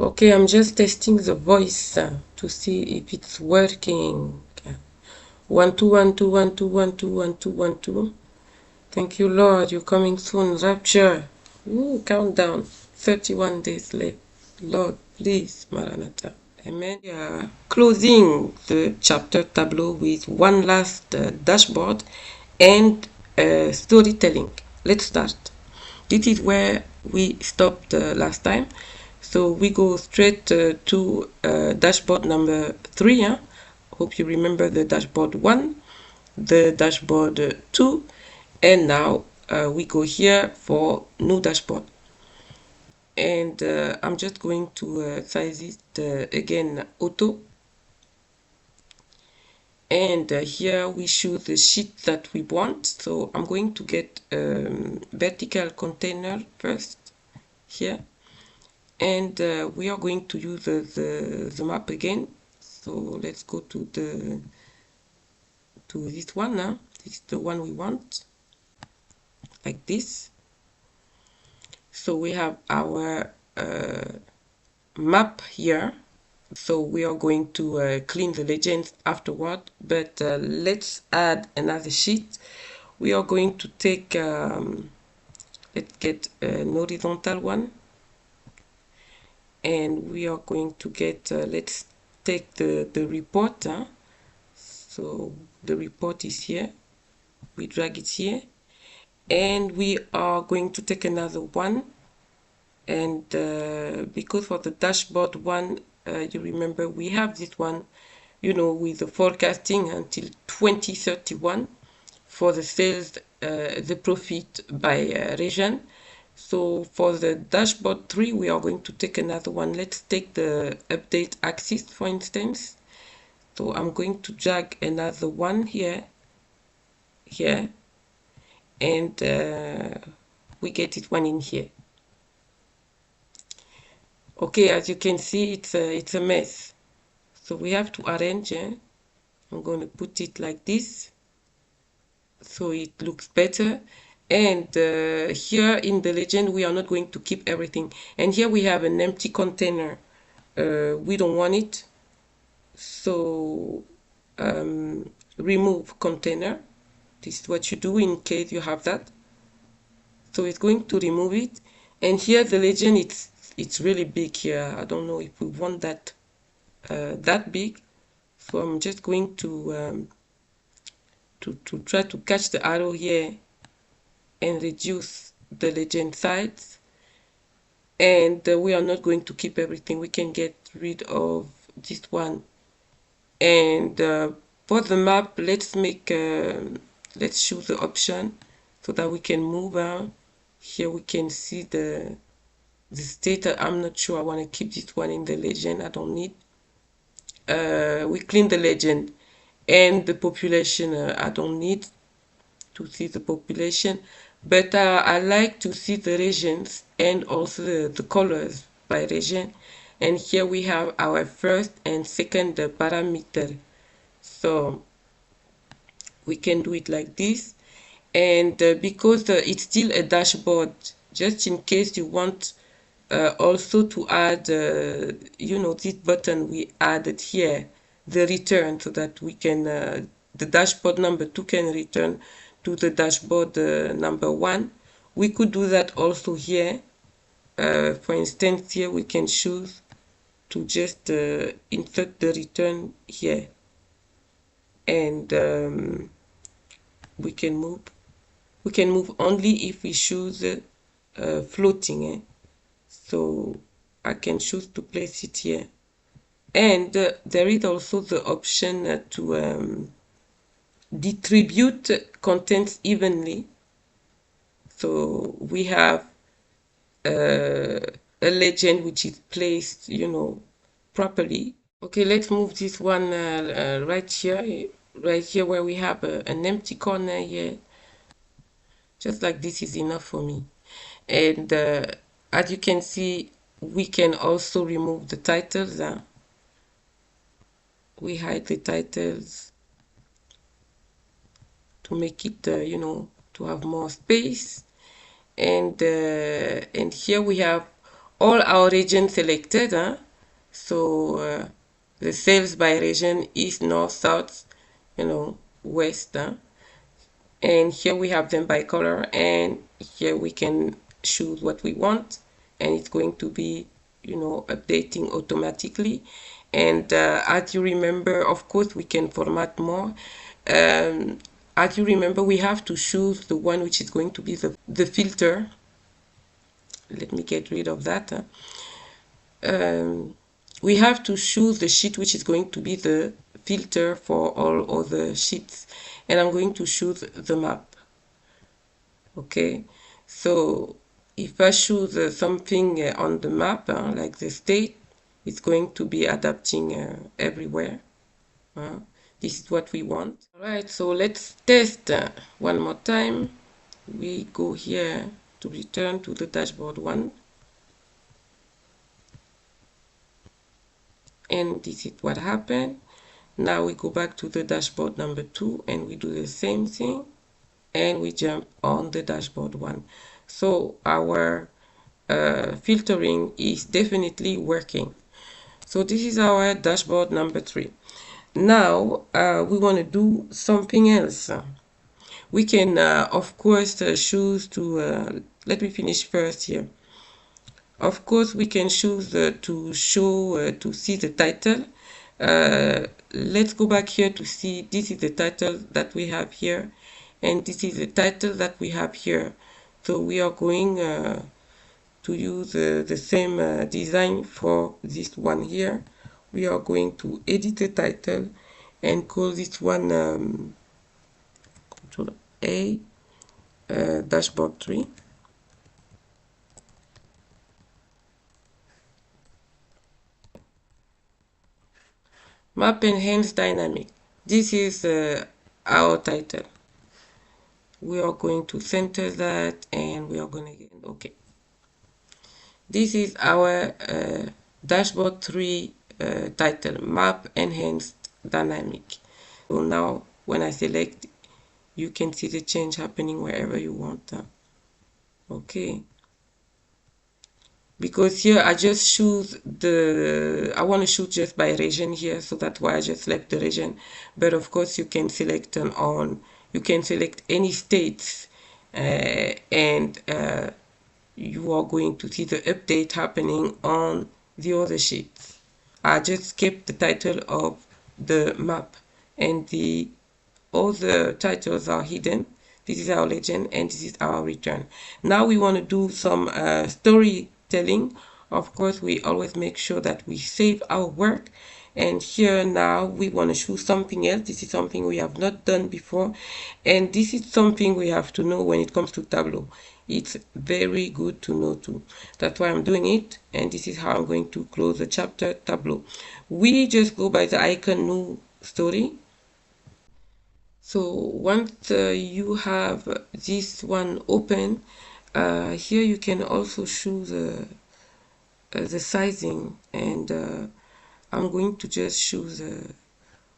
Okay, I'm just testing the voice to see if it's working. 1 2 1 2 1 2 1 2 1 2 1 2. Thank you, Lord. You're coming soon. Rapture. Ooh, countdown. 31 days left. Lord, please, Maranatha. Amen. We are closing the chapter Tableau with one last dashboard and storytelling. Let's start. This is where we stopped last time. So we go straight to dashboard number 3. Hope you remember the dashboard 1, the dashboard 2, and now we go here for new dashboard. And I'm just going to size it again auto. And here we choose the sheet that we want. So I'm going to get vertical container first here. And we are going to use the map again. So let's go to this one now. This is the one we want, like this. So we have our map here. So we are going to clean the legends afterward, but let's add another sheet. We are going to take, let's get an horizontal one, and we are going to get, let's take the report. So the report is here. We drag it here, and we are going to take another one. And because for the dashboard one, you remember we have this one, with the forecasting until 2031 for the sales, the profit by region. So for the dashboard 3, we are going to take another one. Let's take the update axis, for instance. So I'm going to drag another one here, and we get it one in here. Okay, as you can see, it's a mess. So we have to arrange. I'm going to put it like this, so it looks better. And here in the legend, we are not going to keep everything. And here we have an empty container. We don't want it. So remove container. This is what you do in case you have that. So it's going to remove it. And here the legend, it's really big here. I don't know if we want that that big. So I'm just going to try to catch the arrow here and reduce the legend size. And we are not going to keep everything. We can get rid of this one. And for the map, let's choose the option so that we can move out. Here we can see the state. I'm not sure I want to keep this one in the legend. I don't need. We clean the legend, and the population I don't need to see the population, but I like to see the regions and also the colors by region. And here we have our first and second parameter. So we can do it like this. And because it's still a dashboard, just in case you want also to add, this button we added here, the return, so that we can, the dashboard number 2 can return to the dashboard number 1. We could do that also here. For instance, here we can choose to just insert the return here, and we can move. We can move only if we choose floating. So I can choose to place it here. And there is also the option to distribute contents evenly. So we have a legend which is placed, properly. Okay, let's move this one right here where we have an empty corner here. Just like this is enough for me. And as you can see, we can also remove the titles. We hide the titles to make it, to have more space. And here we have all our regions selected. So the sales by region, east, north, south, west. And here we have them by color, and here we can choose what we want, and it's going to be updating automatically. And as you remember, of course, we can format more. As you remember, we have to choose the one which is going to be the filter. Let me get rid of that. We have to choose the sheet which is going to be the filter for all other sheets, and I'm going to choose the map. Okay, so if I choose something on the map, like the state, it's going to be adapting everywhere. This is what we want. All right, so let's test one more time. We go here to return to the dashboard 1. And this is what happened. Now we go back to the dashboard number 2 and we do the same thing, and we jump on the dashboard 1. So our filtering is definitely working. So this is our dashboard number 3. Now we want to do something else. We can of course choose to let me finish first here. Of course, we can choose to show to see the title. Let's go back here to see this is the title that we have here, and this is the title that we have here. So we are going to use the same design for this one here. We are going to edit the title and call this one Control A, dashboard 3. Map Enhanced Dynamic. This is our title. We are going to center that, and we are going to get okay. This is our dashboard 3 title, Map Enhanced Dynamic. So now when I select, you can see the change happening wherever you want. Okay. Because here I just choose I want to choose just by region here, so that's why I just select the region. But of course you can select you can select any states, and you are going to see the update happening on the other sheets. I just kept the title of the map, and the other titles are hidden. This is our legend, and this is our return. Now we want to do some storytelling. Of course, we always make sure that we save our work. And here now we want to choose something else. This is something we have not done before, and this is something we have to know when it comes to Tableau. It's very good to know too. That's why I'm doing it, and this is how I'm going to close the chapter Tableau. We just go by the icon New Story. So once you have this one open, here you can also choose the sizing, and I'm going to just choose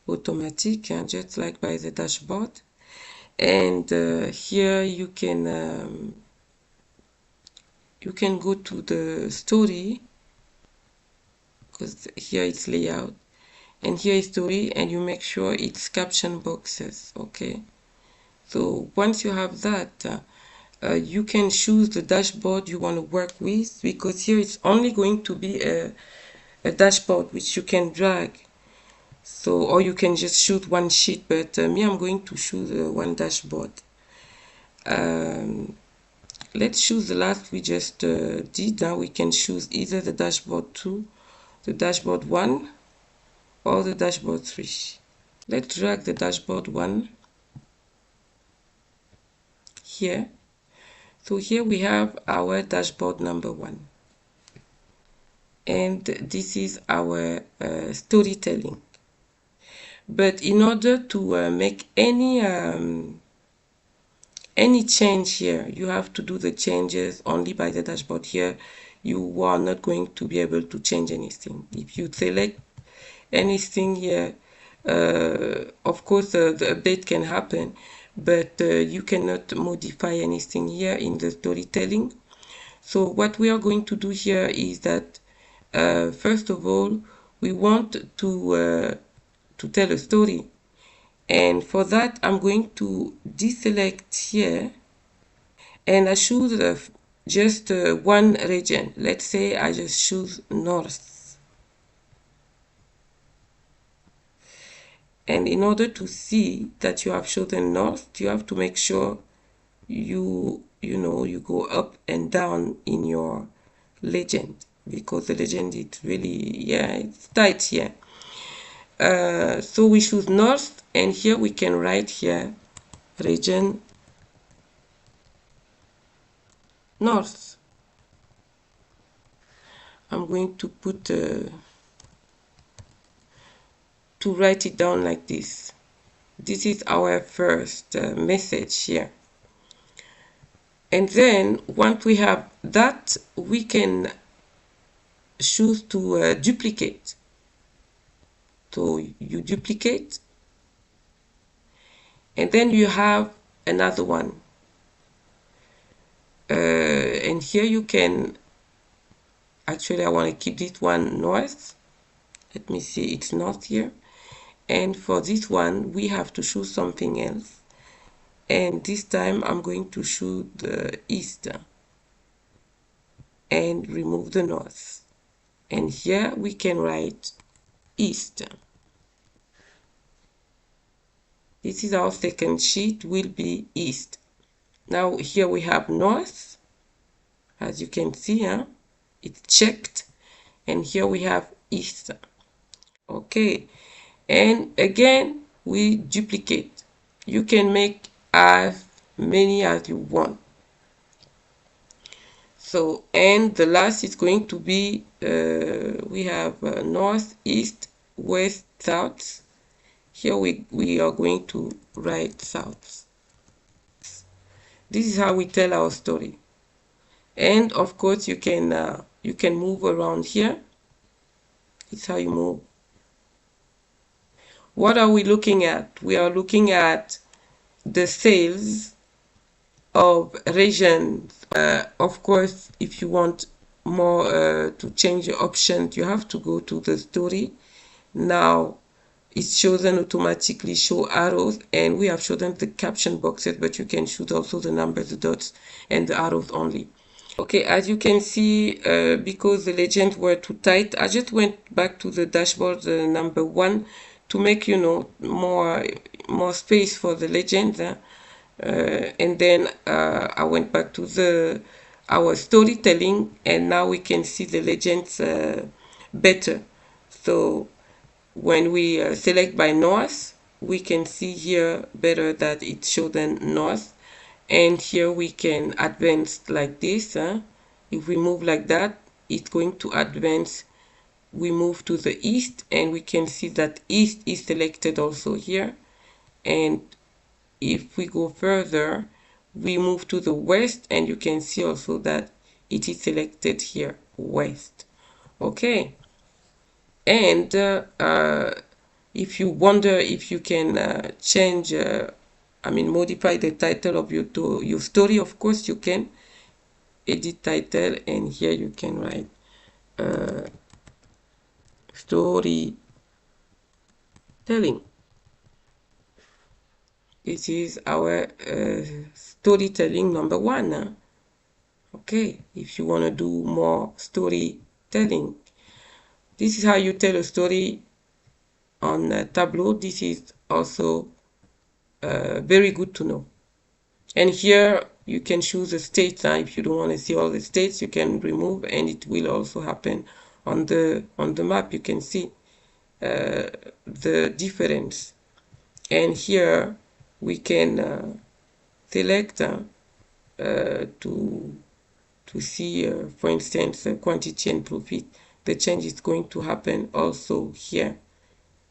automatic, just like by the dashboard. And here you can go to the story, because here it's layout, and here is story, and you make sure it's caption boxes. Okay, so once you have that, you can choose the dashboard you want to work with, because here it's only going to be a dashboard which you can drag. So, or you can just shoot one sheet, but me, I'm going to choose one dashboard. Let's choose the last we just did. Now we can choose either the dashboard 2, the dashboard 1, or the dashboard 3. Let's drag the dashboard 1 here. So here we have our dashboard number 1. And this is our storytelling. But in order to make any change here, you have to do the changes only by the dashboard. Here you are not going to be able to change anything. If you select anything here, of course the update can happen, but you cannot modify anything here in the storytelling. So what we are going to do here is that first of all, we want to tell a story, and for that I'm going to deselect here, and I choose just one region. Let's say I just choose North. And in order to see that you have chosen North, you have to make sure you go up and down in your legend, because the legend is really, yeah, it's tight here. So we choose North, and here we can write here region North. I'm going to put to write it down like this. This is our first message here. And then once we have that, we can choose to duplicate. So you duplicate, and then you have another one. And here you can, actually I want to keep this one North. Let me see, it's North here. And for this one, we have to choose something else. And this time I'm going to choose the East and remove the North. And here we can write East. This is our second sheet, will be East. Now here we have North. As you can see, it's checked. And here we have East. Okay. And again, we duplicate. You can make as many as you want. So, and the last is going to be, we have North, East, West, South. Here we are going to write South. This is how we tell our story. And of course, you can move around here. It's how you move. What are we looking at? We are looking at the sales of regions. Of course, if you want more to change the options, you have to go to the story. Now it's chosen automatically, show arrows, and we have chosen the caption boxes, but you can choose also the numbers, the dots, and the arrows only. Okay, as you can see, because the legends were too tight, I just went back to the dashboard number 1 to make, more space for the legends. And then I went back to our storytelling, and now we can see the legends better. So when we select by North, we can see here better that it's chosen North. And here we can advance like this. If we move like that, it's going to advance. We move to the East, and we can see that East is selected also here. And if we go further, we move to the West, and you can see also that it is selected here, West. Okay. And if you wonder if you can change, modify the title of your story, of course you can. Edit title, and here you can write storytelling. This is our storytelling number 1. Okay, if you want to do more storytelling, this is how you tell a story on Tableau. This is also very good to know. And here you can choose the states. If you don't want to see all the states, you can remove, and it will also happen on the map. You can see the difference. And here we can select to see, for instance, quantity and profit. The change is going to happen also here.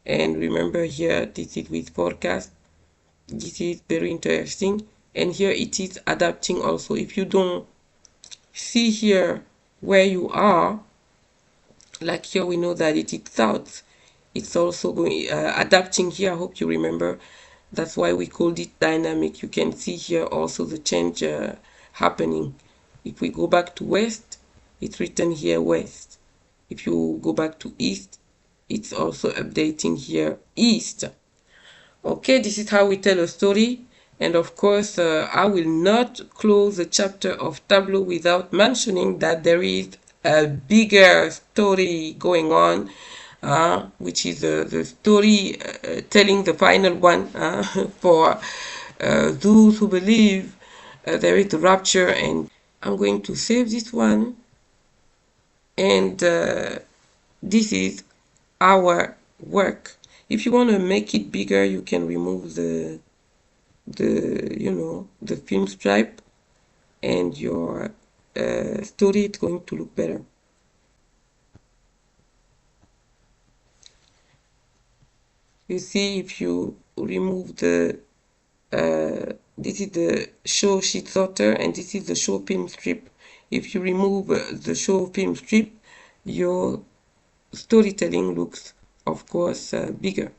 And remember here, this is with forecast. This is very interesting. And here it is adapting also. If you don't see here where you are, like here we know that it is south, it's also going adapting here. I hope you remember. That's why we called it dynamic. You can see here also the change happening. If we go back to west, it's written here west. If you go back to east, it's also updating here east. Okay, this is how we tell a story. And of course, I will not close the chapter of Tableau without mentioning that there is a bigger story going on, which is the story telling the final one for those who believe there is a rapture. And I'm going to save this one. And this is our work. If you want to make it bigger, you can remove the film stripe, and your story is going to look better. You see, if you remove the this is the show sheet sorter, and this is the show film strip. If you remove the show film strip, your storytelling looks, of course, bigger.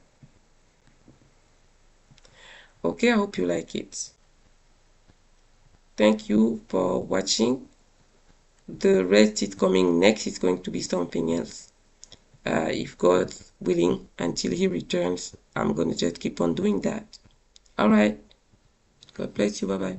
Okay, I hope you like it. Thank you for watching. The rest is coming next. It's going to be something else. If God's willing, until He returns, I'm going to just keep on doing that. All right. God bless you. Bye-bye.